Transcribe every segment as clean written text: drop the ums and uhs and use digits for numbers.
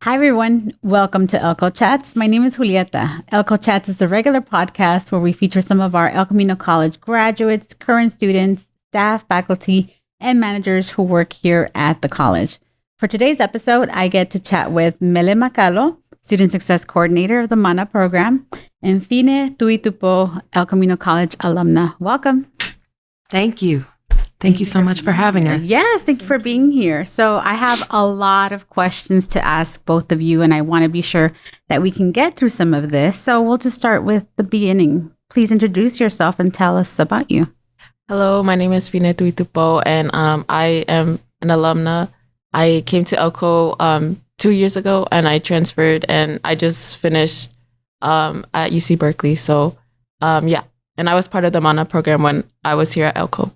Hi, everyone. Welcome to ElCo Chats. My name is Julieta. ElCo Chats is the regular podcast where we feature some of our El Camino College graduates, current students, staff, faculty, and managers who work here at the college. For today's episode, I get to chat with Mele Makalo, Student Success Coordinator of the MANA program, and Fine Tuitupou, El Camino College alumna. Welcome. Thank you. Thank you so much for having us. Yes, thank you for being here. So I have a lot of questions to ask both of you, and I want to be sure that we can get through some of this. So we'll just start with the beginning. Please introduce yourself and tell us about you. Hello, my name is Fine Tuitupou, and I am an alumna. I came to ElCo 2 years ago, and I transferred, and I just finished at UC Berkeley. So, and I was part of the MANA program when I was here at ElCo.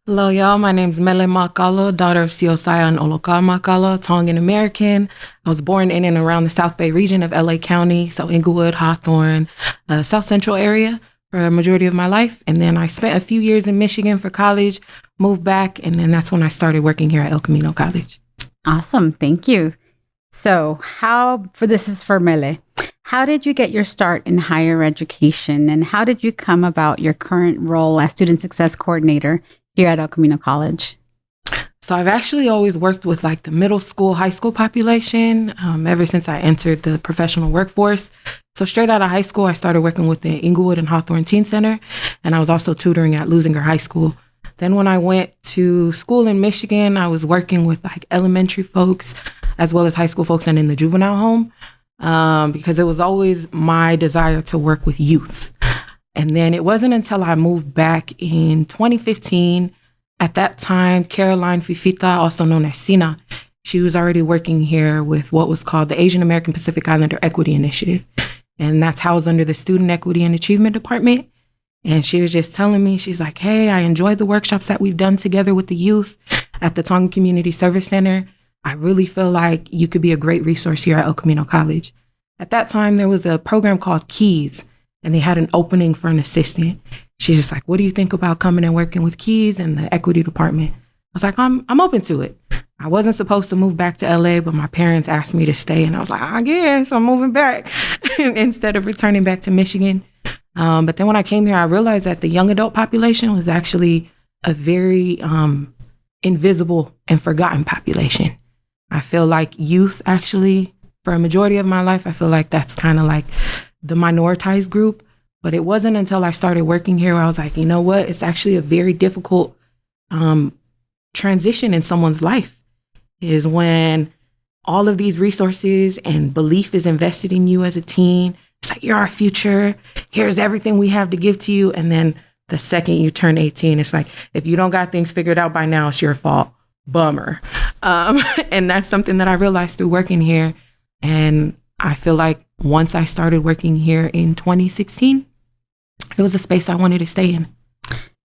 Hello, y'all. My name's Mele Makalo, daughter of Siosaya and Oloka Makalo, Tongan American. I was born in and around the South Bay region of LA County, so Inglewood, Hawthorne, South Central area for a majority of my life. And then I spent a few years in Michigan for college, moved back, and then that's when I started working here at El Camino College. Awesome. Thank you. So this is for Mele. How did you get your start in higher education, and how did you come about your current role as Student Success Coordinator here at El Camino College? So I've actually always worked with like the middle school, high school population ever since I entered the professional workforce. So straight out of high school, I started working with the Inglewood and Hawthorne Teen Center, and I was also tutoring at Lusinger High School. Then when I went to school in Michigan, I was working with like elementary folks as well as high school folks and in the juvenile home because it was always my desire to work with youth. And then it wasn't until I moved back in 2015. At that time, Caroline Fifita, also known as Sina, she was already working here with what was called the Asian American Pacific Islander Equity Initiative. And that's housed under the Student Equity and Achievement Department. And she was just telling me, she's like, hey, I enjoyed the workshops that we've done together with the youth at the Tongan Community Service Center. I really feel like you could be a great resource here at El Camino College. At that time, there was a program called Keys, and they had an opening for an assistant. She's just like, what do you think about coming and working with Keys and the equity department? I was like, I'm open to it. I wasn't supposed to move back to LA, but my parents asked me to stay. And I was like, I guess I'm moving back instead of returning back to Michigan. But then when I came here, I realized that the young adult population was actually a very invisible and forgotten population. I feel like youth actually, for a majority of my life, I feel like that's kind of like the minoritized group. But it wasn't until I started working here where I was like, you know what? It's actually a very difficult transition in someone's life, is when all of these resources and belief is invested in you as a teen. It's like, you're our future. Here's everything we have to give to you. And then the second you turn 18, it's like, if you don't got things figured out by now, it's your fault. Bummer. And that's something that I realized through working here. And I feel like once I started working here in 2016, it was a space I wanted to stay in.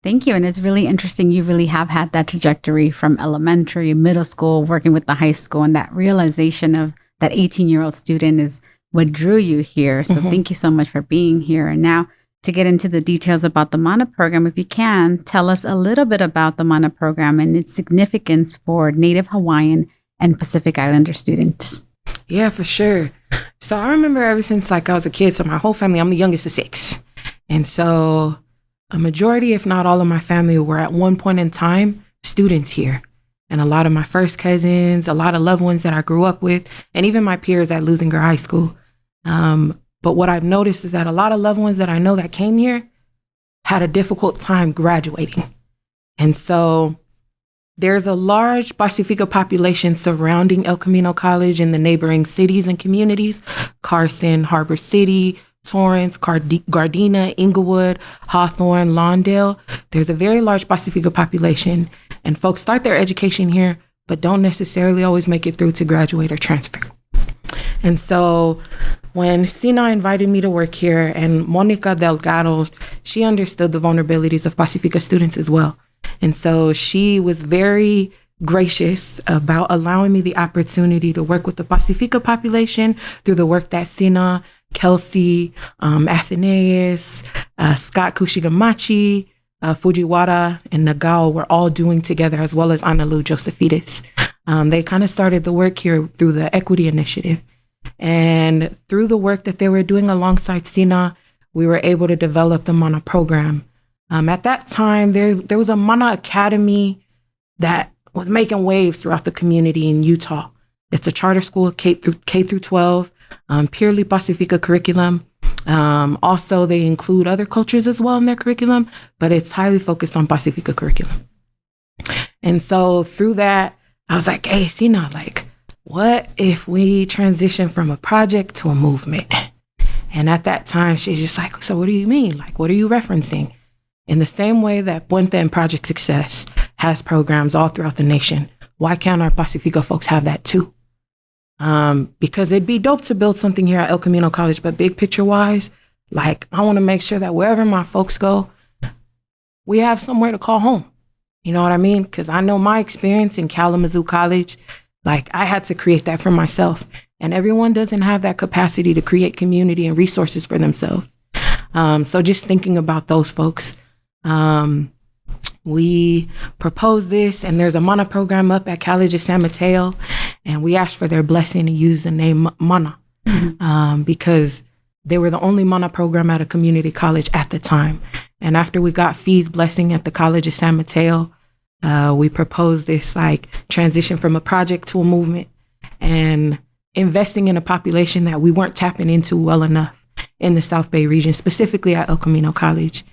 Thank you. And it's really interesting. You really have had that trajectory from elementary, middle school, working with the high school, and that realization of that 18-year-old student is what drew you here. So Thank you so much for being here. And now to get into the details about the MANA program, if you can, tell us a little bit about the MANA program and its significance for Native Hawaiian and Pacific Islander students. Yeah, for sure. So I remember ever since like I was a kid, so my whole family, I'm the youngest of 6. And so a majority, if not all of my family were at one point in time students here. And a lot of my first cousins, a lot of loved ones that I grew up with, and even my peers at Lusinger High School. But what I've noticed is that a lot of loved ones that I know that came here had a difficult time graduating. And so there's a large Pacifica population surrounding El Camino College in the neighboring cities and communities: Carson, Harbor City, Torrance, Gardena, Inglewood, Hawthorne, Lawndale. There's a very large Pacifica population, and folks start their education here, but don't necessarily always make it through to graduate or transfer. And so when Sina invited me to work here, and Monica Delgado, she understood the vulnerabilities of Pacifica students as well. And so she was very gracious about allowing me the opportunity to work with the Pacifica population through the work that Sina, Kelsey, Athenaeus, Scott Kushigamachi, Fujiwara, and Nagao were all doing together, as well as Analu Josephitis. They kind of started the work here through the Equity Initiative. And through the work that they were doing alongside SINA, we were able to develop the MANA program. At that time, there was a MANA Academy that was making waves throughout the community in Utah. It's a charter school, K through 12, purely Pacifica curriculum. Also, they include other cultures as well in their curriculum, but it's highly focused on Pacifica curriculum. And so through that, I was like, hey, Sina, like, what if we transition from a project to a movement? And at that time, she's just like, so what do you mean? Like, what are you referencing? In the same way that Puente and Project Success has programs all throughout the nation, why can't our Pacifica folks have that too? Because it'd be dope to build something here at El Camino College, but big picture wise, like, I want to make sure that wherever my folks go, we have somewhere to call home. You know what I mean? Because I know my experience in Kalamazoo College, like, I had to create that for myself. And everyone doesn't have that capacity to create community and resources for themselves. So just thinking about those folks, we proposed this, and there's a MANA program up at College of San Mateo, and we asked for their blessing to use the name MANA because they were the only MANA program at a community college at the time. And after we got Fee's blessing at the College of San Mateo, we proposed this like transition from a project to a movement and investing in a population that we weren't tapping into well enough in the South Bay region, specifically at El Camino College.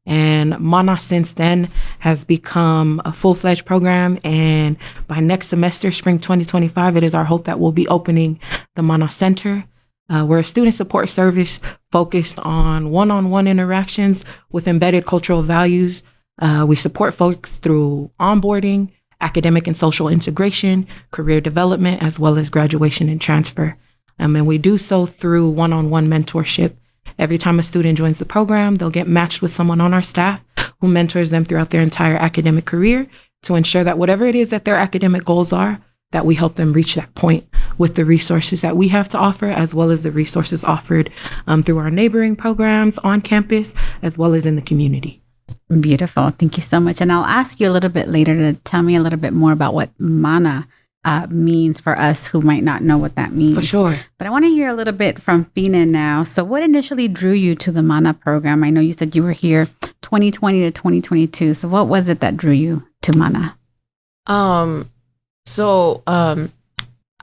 And MANA since then has become a full-fledged program. And by next semester, spring 2025, it is our hope that we'll be opening the MANA Center. We're a student support service focused on one-on-one interactions with embedded cultural values. We support folks through onboarding, academic and social integration, career development, as well as graduation and transfer. And we do so through one-on-one mentorship. Every time a student joins the program, they'll get matched with someone on our staff who mentors them throughout their entire academic career to ensure that whatever it is that their academic goals are, that we help them reach that point with the resources that we have to offer, as well as the resources offered through our neighboring programs on campus, as well as in the community. Beautiful. Thank you so much. And I'll ask you a little bit later to tell me a little bit more about what MANA means for us who might not know what that means. For sure. But I want to hear a little bit from Fine now. So what initially drew you to the MANA program? I know you said you were here 2020 to 2022. So what was it that drew you to MANA?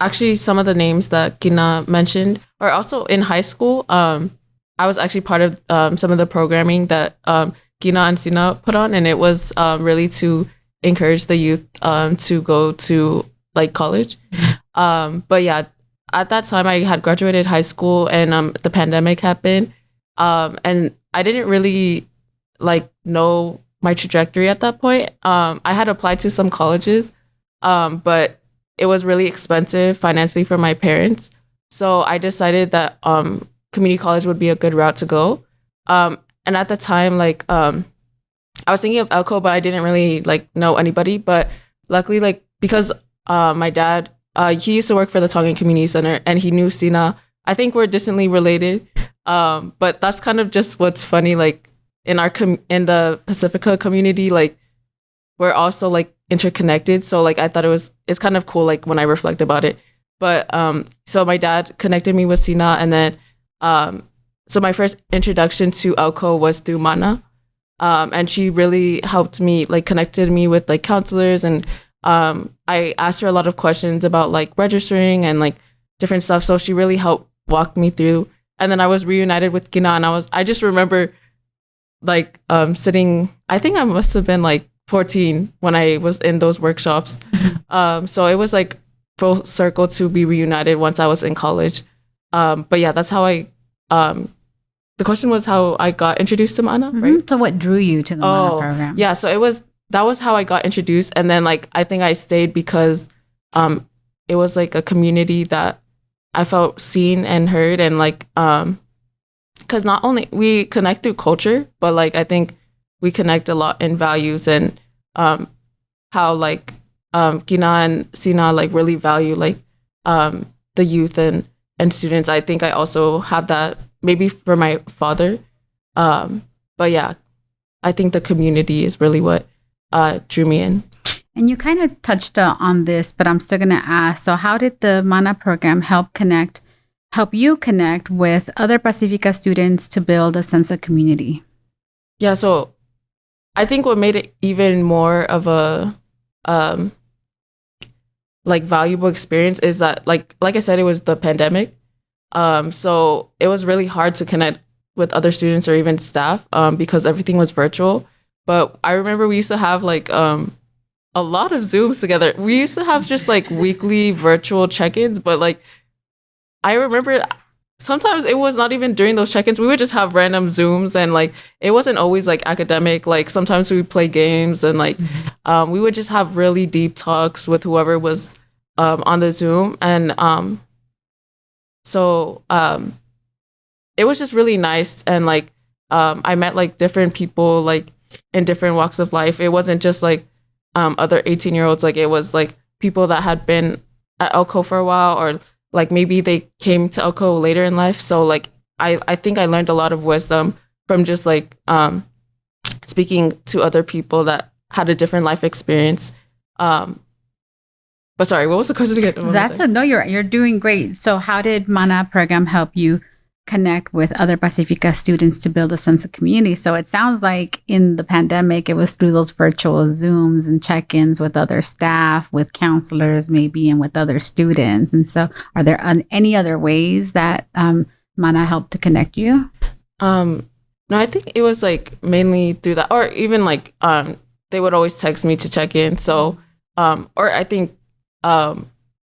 Actually, some of the names that Kina mentioned are also in high school. I was actually part of some of the programming that Kina and Sina put on, and it was really to encourage the youth to go to like college. But yeah, at that time I had graduated high school, and the pandemic happened, and I didn't really like know my trajectory at that point. I had applied to some colleges, but it was really expensive financially for my parents. So I decided that community college would be a good route to go. And at the time, like, I was thinking of ElCo, but I didn't really like know anybody. But luckily, like, because my dad, he used to work for the Tongan Community Center, and he knew Sina. I think we're distantly related. But that's kind of just what's funny, like, in our in the Pacifica community, like, we're also like interconnected. So like, I thought it's kind of cool, like, when I reflect about it. But so my dad connected me with Sina, and then so my first introduction to ElCo was through MANA. And she really helped me, like, connected me with like counselors, and I asked her a lot of questions about like registering and like different stuff. So she really helped walk me through. And then I was reunited with Kina, and I just remember like sitting, I think I must have been like 14 when I was in those workshops. So it was like full circle to be reunited once I was in college. But yeah, that's how the question was how I got introduced to MANA, right? So what drew you to the MANA program? Yeah, so that was how I got introduced. And then like, I think I stayed because it was like a community that I felt seen and heard, and like, because not only we connect through culture, but like, I think we connect a lot in values, and how like Kina and Sina like really value like the youth and students. I think I also have that maybe for my father. But yeah, I think the community is really what drew me in. And you kind of touched on this, but I'm still going to ask. So how did the MANA program help you connect with other Pacifica students to build a sense of community? Yeah, so I think what made it even more of a valuable experience is that like I said, it was the pandemic. So it was really hard to connect with other students or even staff because everything was virtual. But I remember we used to have like a lot of Zooms together. We used to have just like weekly virtual check-ins, but like I remember sometimes it was not even during those check-ins. We would just have random Zooms, and like it wasn't always like academic. Like sometimes we would play games, and like we would just have really deep talks with whoever was on the Zoom. And so it was just really nice. And like I met like different people like in different walks of life. It wasn't just like other 18-year-olds. Like it was like people that had been at ElCo for a while, or like maybe they came to ElCo later in life. So like I think I learned a lot of wisdom from just like speaking to other people that had a different life experience. But sorry, what was the question again? You're doing great. So how did MANA program help you connect with other Pacifica students to build a sense of community? So it sounds like in the pandemic, it was through those virtual Zooms and check-ins with other staff, with counselors maybe, and with other students. And so are there any other ways that MANA helped to connect you? No, I think it was like mainly through that, or even like they would always text me to check in. So, or I think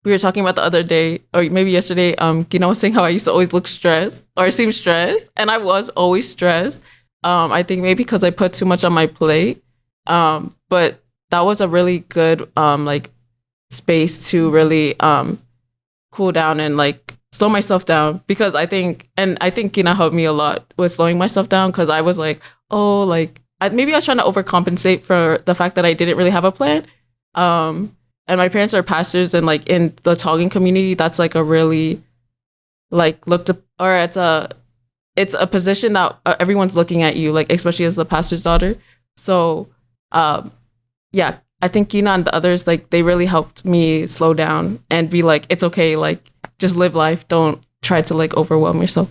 we were talking about the other day, or maybe yesterday, Gina was saying how I used to always look stressed or seem stressed. And I was always stressed. I think maybe because I put too much on my plate. But that was a really good like space to really cool down and like slow myself down, because I think Gina helped me a lot with slowing myself down, because I was like, oh, like maybe I was trying to overcompensate for the fact that I didn't really have a plan. And my parents are pastors, and like in the Tongan community, that's like a really like looked up, or it's a position that everyone's looking at you, like especially as the pastor's daughter. So yeah, I think Gina and the others, like they really helped me slow down and be like, it's okay, like just live life, don't try to like overwhelm yourself.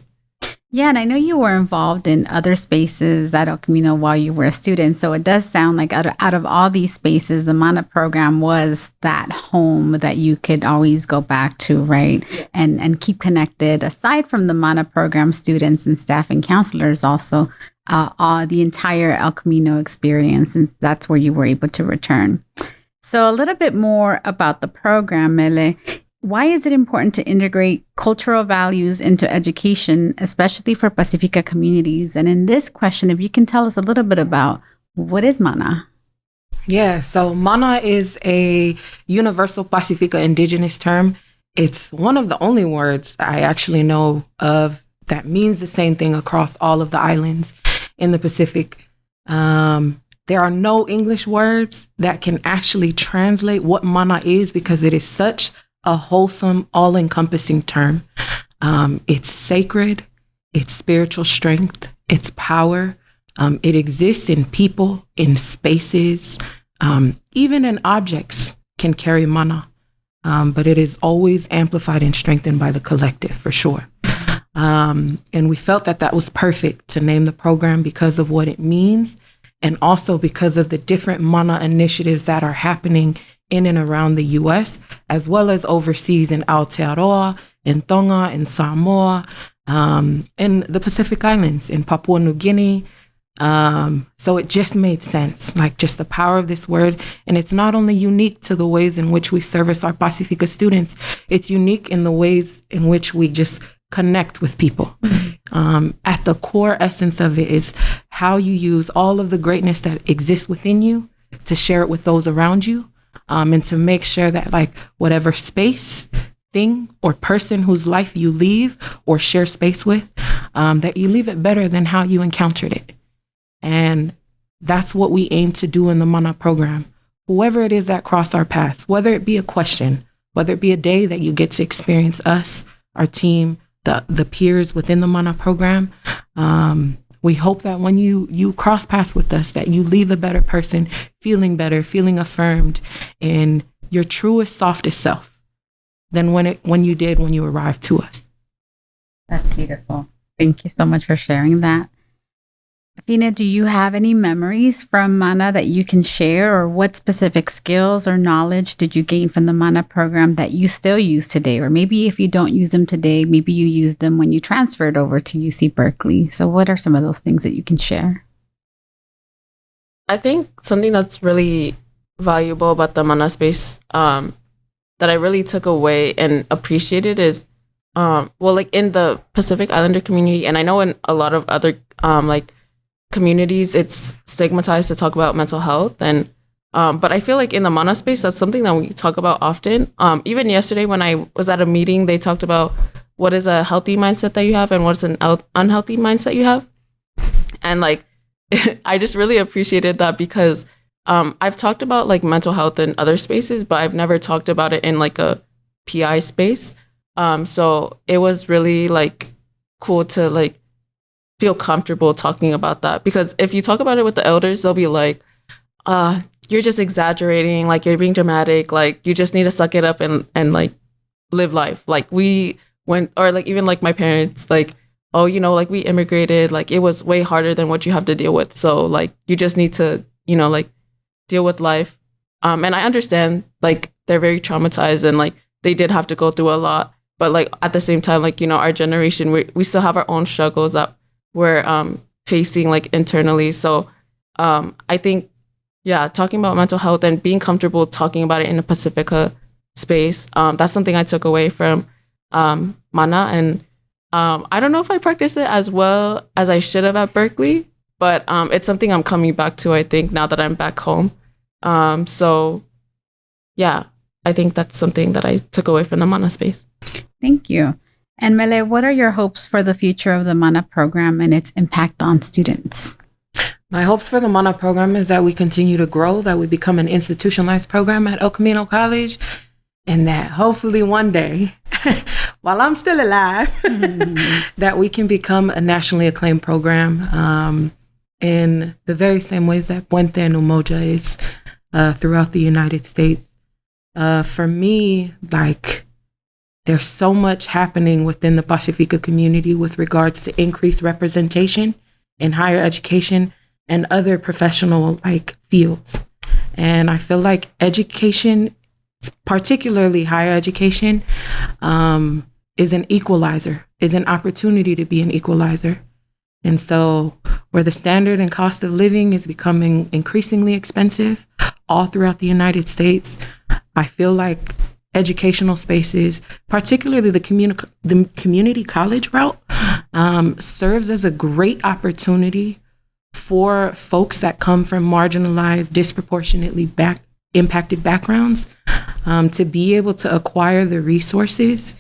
Yeah, and I know you were involved in other spaces at El Camino while you were a student. So it does sound like out of all these spaces, the MANA program was that home that you could always go back to, right? And keep connected. Aside from the MANA program students and staff and counselors, also the entire El Camino experience, since that's where you were able to return. So a little bit more about the program, Mele. Why is it important to integrate cultural values into education, especially for Pacifica communities? And in this question, if you can tell us a little bit about what is MANA? Yeah, so MANA is a universal Pacifica indigenous term. It's one of the only words I actually know of that means the same thing across all of the islands in the Pacific. There are no English words that can actually translate what MANA is, because it is such a wholesome, all-encompassing term. It's sacred, it's spiritual strength, it's power. It exists in people, in spaces, even in objects can carry MANA. But it is always amplified and strengthened by the collective, for sure. And we felt that was perfect to name the program because of what it means, and also because of the different MANA initiatives that are happening in and around the U.S., as well as overseas in Aotearoa, in Tonga, in Samoa, in the Pacific Islands, in Papua New Guinea. So it just made sense, like just the power of this word. And it's not only unique to the ways in which we service our Pacifica students, it's unique in the ways in which we just connect with people. At the core essence of it is how you use all of the greatness that exists within you to share it with those around you. And to make sure that like whatever space, thing, or person whose life you leave or share space with, that you leave it better than how you encountered it. And that's what we aim to do in the MANA program. Whoever it is that crossed our paths, whether it be a question, whether it be a day that you get to experience us, our team, the peers within the MANA program, We hope that when you cross paths with us, that you leave a better person, feeling better, feeling affirmed in your truest, softest self than when you arrived to us. That's beautiful. Thank you so much for sharing that. Fine, do you have any memories from MANA that you can share, or what specific skills or knowledge did you gain from the MANA program that you still use today? Or maybe if you don't use them today, maybe you used them when you transferred over to UC Berkeley. So what are some of those things that you can share? I think something that's really valuable about the MANA space that I really took away and appreciated is, like in the Pacific Islander community, and I know in a lot of other like communities, it's stigmatized to talk about mental health, and but I feel like in the MANA space, that's something that we talk about often. Even yesterday when I was at a meeting, they talked about what is a healthy mindset that you have and what's an unhealthy mindset you have, and like I just really appreciated that because I've talked about like mental health in other spaces, but I've never talked about it in like a PI space. So it was really like cool to like feel comfortable talking about that, because if you talk about it with the elders, they'll be like, you're just exaggerating, like you're being dramatic, like you just need to suck it up and like live life. Like we went, or like even like my parents, like, oh, you know, like we immigrated, like it was way harder than what you have to deal with. So like you just need to, you know, like deal with life. And I understand like they're very traumatized and like they did have to go through a lot. But like at the same time, like, you know, our generation, we still have our own struggles that we're facing like internally. So I think, yeah, talking about mental health and being comfortable talking about it in a Pacifica space, that's something I took away from MANA. And I don't know if I practiced it as well as I should have at Berkeley, but it's something I'm coming back to, I think, now that I'm back home. So yeah, I think that's something that I took away from the MANA space. Thank you. And Mele, what are your hopes for the future of the MANA program and its impact on students? My hopes for the MANA program is that we continue to grow, that we become an institutionalized program at El Camino College, and that hopefully one day, while I'm still alive, that we can become a nationally acclaimed program in the very same ways that Puente and Umoja is throughout the United States. For me, like, there's so much happening within the Pacifica community with regards to increased representation in higher education and other professional like fields. And I feel like education, particularly higher education, is an equalizer, is an opportunity to be an equalizer. And so where the standard and cost of living is becoming increasingly expensive all throughout the United States, I feel like educational spaces, particularly the community college route, serves as a great opportunity for folks that come from marginalized, disproportionately impacted backgrounds to be able to acquire the resources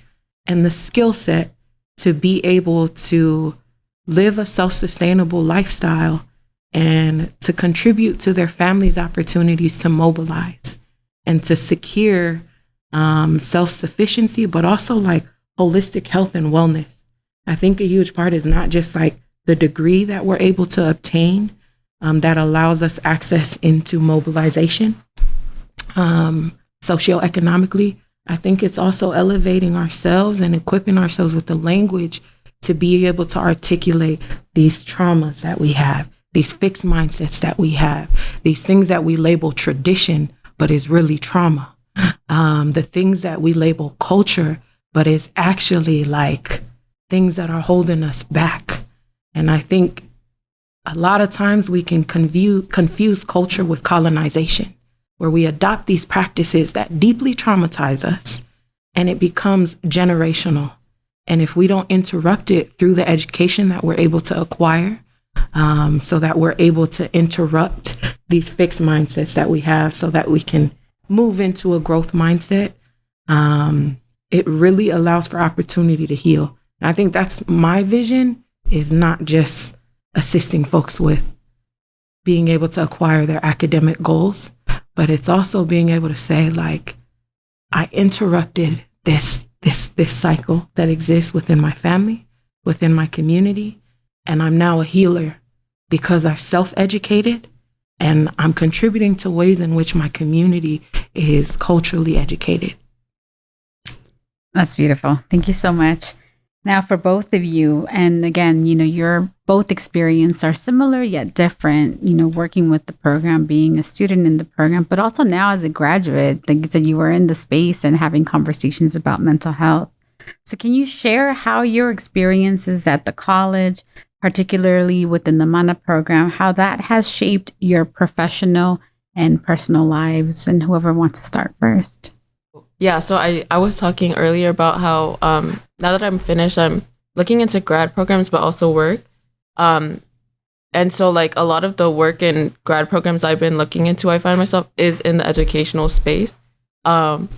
and the skill set to be able to live a self-sustainable lifestyle and to contribute to their families' opportunities to mobilize and to secure self-sufficiency, but also like holistic health and wellness. I think a huge part is not just like the degree that we're able to obtain that allows us access into mobilization socioeconomically. I think it's also elevating ourselves and equipping ourselves with the language to be able to articulate these traumas that we have, these fixed mindsets that we have, these things that we label tradition, but is really trauma. The things that we label culture, but is actually like things that are holding us back. And I think a lot of times we can confuse culture with colonization, where we adopt these practices that deeply traumatize us and it becomes generational. And if we don't interrupt it through the education that we're able to acquire, so that we're able to interrupt these fixed mindsets that we have so that we can move into a growth mindset, it really allows for opportunity to heal. And I think that's my vision, is not just assisting folks with being able to acquire their academic goals, but it's also being able to say, like, I interrupted this cycle that exists within my family, within my community, and I'm now a healer because I've self-educated and I'm contributing to ways in which my community is culturally educated. That's beautiful. Thank you so much. Now, for both of you, and again, your both experiences are similar yet different, working with the program, being a student in the program, but also now as a graduate, like you said, you were in the space and having conversations about mental health. So can you share how your experiences at the college, particularly within the MANA program, how that has shaped your professional and personal lives? And whoever wants to start first. Yeah, so I was talking earlier about how now that I'm finished, I'm looking into grad programs, but also work. And so like a lot of the work and grad programs I've been looking into, I find myself is in the educational space. And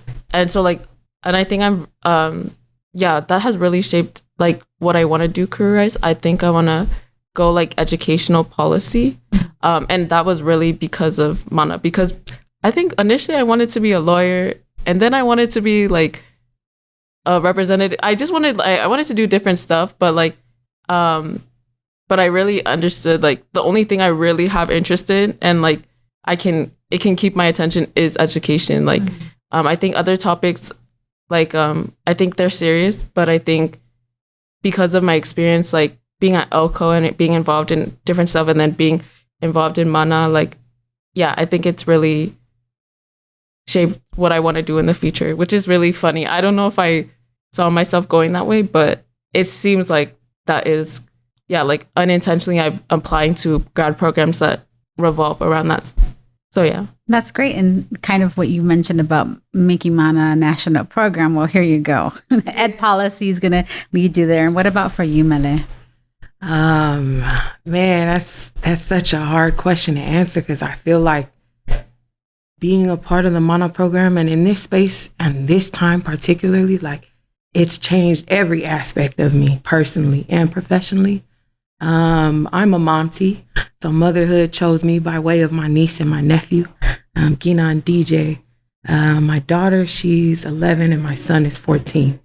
so like, and I think that has really shaped like what I want to do career-wise. I think I want to go like educational policy. And that was really because of MANA, because I think initially I wanted to be a lawyer. And then I wanted to be like a representative. I wanted to do different stuff, but but I really understood like the only thing I really have interest in and like it can keep my attention is education. Like, I think other topics, like, I think they're serious, but I think because of my experience, like being at ElCo and being involved in different stuff and then being involved in MANA, like, yeah, I think it's really shaped what I want to do in the future, which is really funny. I don't know if I saw myself going that way, but it seems like that is, like unintentionally I'm applying to grad programs that revolve around that. So yeah. That's great. And kind of what you mentioned about making MANA a national program. Well, here you go. Ed policy is going to lead you there. And what about for you, Mele? Man, that's such a hard question to answer because I feel like being a part of the MANA program and in this space and this time particularly, like it's changed every aspect of me personally and professionally. I'm a momty, so motherhood chose me by way of my niece and my nephew, Gina and DJ. My daughter, she's 11 and my son is 14.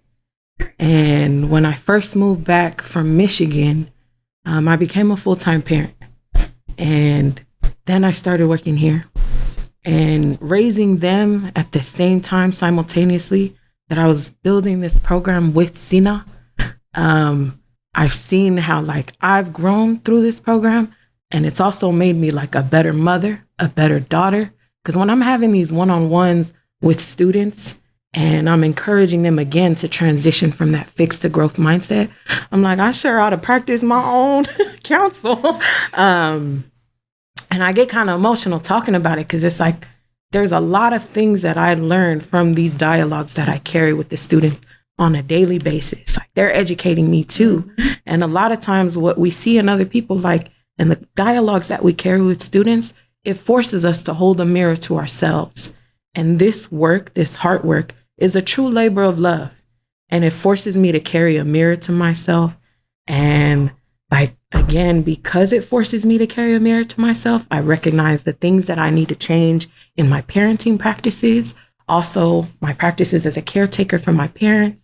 And when I first moved back from Michigan, I became a full-time parent. And then I started working here. And raising them at the same time, simultaneously, that I was building this program with Sina, I've seen how like I've grown through this program, and it's also made me like a better mother, a better daughter. Because when I'm having these one-on-ones with students and I'm encouraging them again to transition from that fixed to growth mindset, I'm like, I sure ought to practice my own counsel. And I get kind of emotional talking about it because it's like there's a lot of things that I learned from these dialogues that I carry with the students on a daily basis. Like they're educating me too. And a lot of times what we see in other people, like in the dialogues that we carry with students, it forces us to hold a mirror to ourselves. And this work, this heart work, is a true labor of love. And it forces me to carry a mirror to myself. And like, again, because it forces me to carry a mirror to myself, I recognize the things that I need to change in my parenting practices, also my practices as a caretaker for my parents.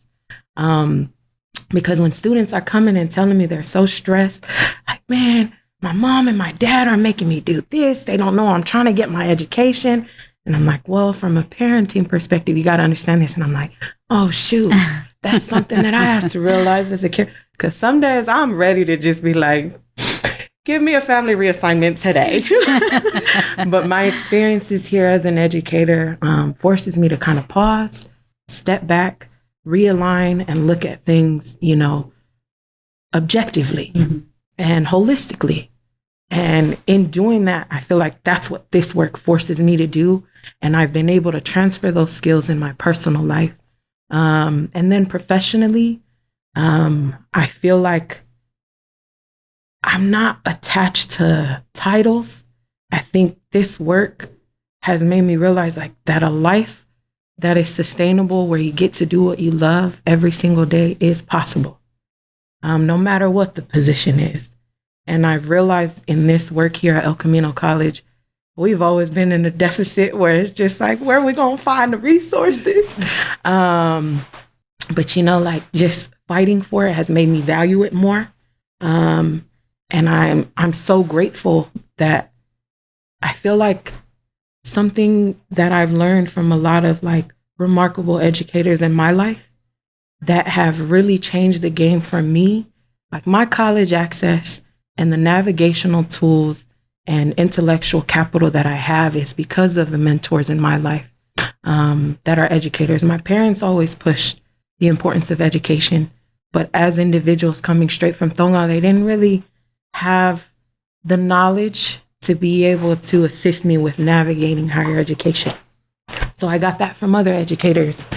Because when students are coming and telling me they're so stressed, like, man, my mom and my dad are making me do this. They don't know I'm trying to get my education. And I'm like, well, from a parenting perspective, you got to understand this. And I'm like, oh, shoot, that's something that I have to realize as a kid. Because some days I'm ready to just be like, give me a family reassignment today. But my experiences here as an educator forces me to kind of pause, step back, realign, and look at things, objectively and holistically. And in doing that, I feel like that's what this work forces me to do. And I've been able to transfer those skills in my personal life. And then professionally, I feel like I'm not attached to titles. I think this work has made me realize like that a life that is sustainable, where you get to do what you love every single day, is possible, no matter what the position is. And I've realized in this work here at El Camino College, we've always been in a deficit where it's just like, where are we going to find the resources? But, like just fighting for it has made me value it more. And And I'm so grateful that I feel like something that I've learned from a lot of like remarkable educators in my life that have really changed the game for me, like my college access and the navigational tools and intellectual capital that I have is because of the mentors in my life that are educators. My parents always pushed the importance of education, but as individuals coming straight from Tonga, they didn't really have the knowledge to be able to assist me with navigating higher education. So I got that from other educators.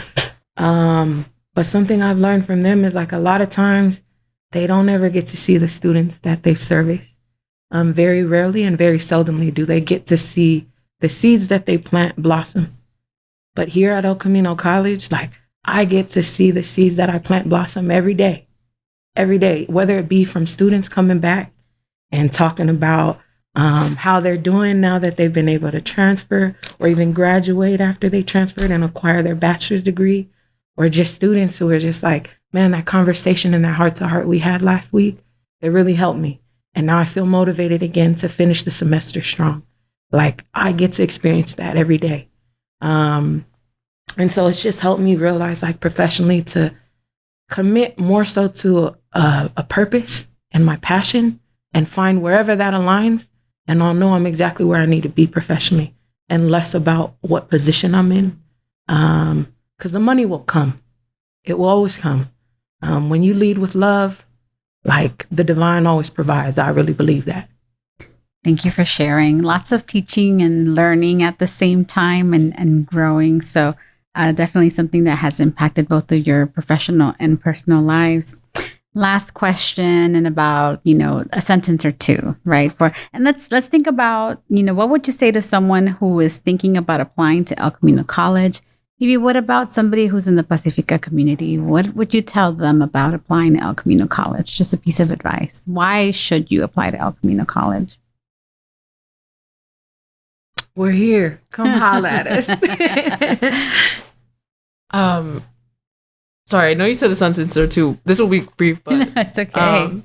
But something I've learned from them is like a lot of times they don't ever get to see the students that they've serviced. Very rarely and very seldomly do they get to see the seeds that they plant blossom. But here at El Camino College, like I get to see the seeds that I plant blossom every day, whether it be from students coming back and talking about how they're doing now that they've been able to transfer or even graduate after they transferred and acquire their bachelor's degree, or just students who are just like, man, that conversation and that heart-to-heart we had last week, it really helped me. And now I feel motivated again to finish the semester strong. Like I get to experience that every day. And so it's just helped me realize like professionally to commit more so to a purpose and my passion and find wherever that aligns. And I'll know I'm exactly where I need to be professionally and less about what position I'm in. Because the money will come. It will always come. When you lead with love, like the divine always provides. I really believe that. Thank you for sharing. Lots of teaching and learning at the same time and growing. So definitely something that has impacted both of your professional and personal lives. Last question in about, a sentence or two, right? And let's think about, what would you say to someone who is thinking about applying to El Camino College? Maybe what about somebody who's in the Pacifica community? What would you tell them about applying to El Camino College? Just a piece of advice. Why should you apply to El Camino College? We're here. Come holla at us. Sorry, I know you said the sentence or two. This will be brief, but it's okay.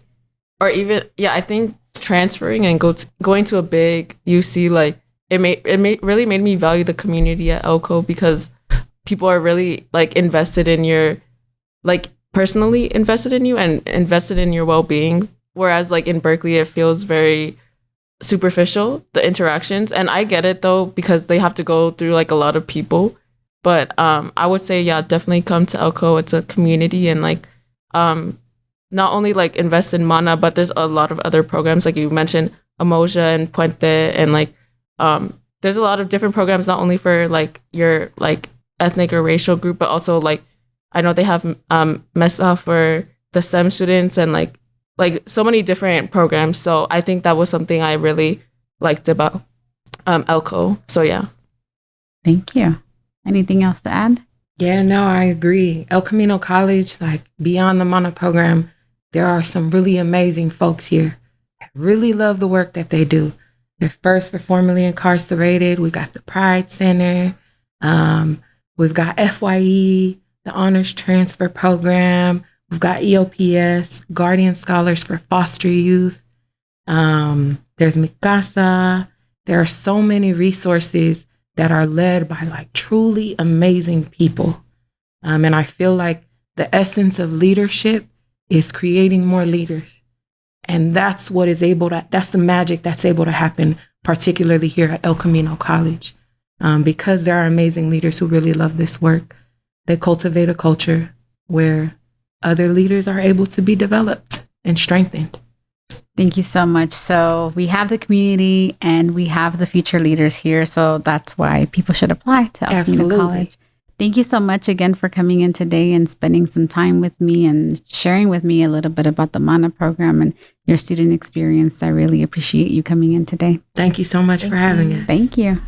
Or even, I think transferring and going to a big UC, like really made me value the community at ElCo because people are really like invested in your, like personally invested in you and invested in your well-being. Whereas like in Berkeley, it feels very superficial, the interactions. And I get it though, because they have to go through like a lot of people. But I would say, definitely come to ElCo. It's a community and like not only like invest in Mana, but there's a lot of other programs like you mentioned, Amoja and Puente, and like there's a lot of different programs not only for like your like ethnic or racial group, but also like I know they have MESA for the STEM students and like so many different programs. So I think that was something I really liked about ElCo. So yeah. Thank you. Anything else to add? Yeah, no, I agree. El Camino College, like beyond the Mana program, there are some really amazing folks here. I really love the work that they do. They're first for formerly incarcerated. We got the Pride Center. We've got FYE, the Honors Transfer Program. We've got EOPS, Guardian Scholars for Foster Youth. There's Mikasa. There are so many resources that are led by like truly amazing people. And I feel like the essence of leadership is creating more leaders. And that's what is that's the magic that's able to happen, particularly here at El Camino College. Because there are amazing leaders who really love this work. They cultivate a culture where other leaders are able to be developed and strengthened. Thank you so much. So we have the community and we have the future leaders here. So that's why people should apply to El Camino College. Thank you so much again for coming in today and spending some time with me and sharing with me a little bit about the Mana program and your student experience. I really appreciate you coming in today. Thank you so much for having us. Thank you.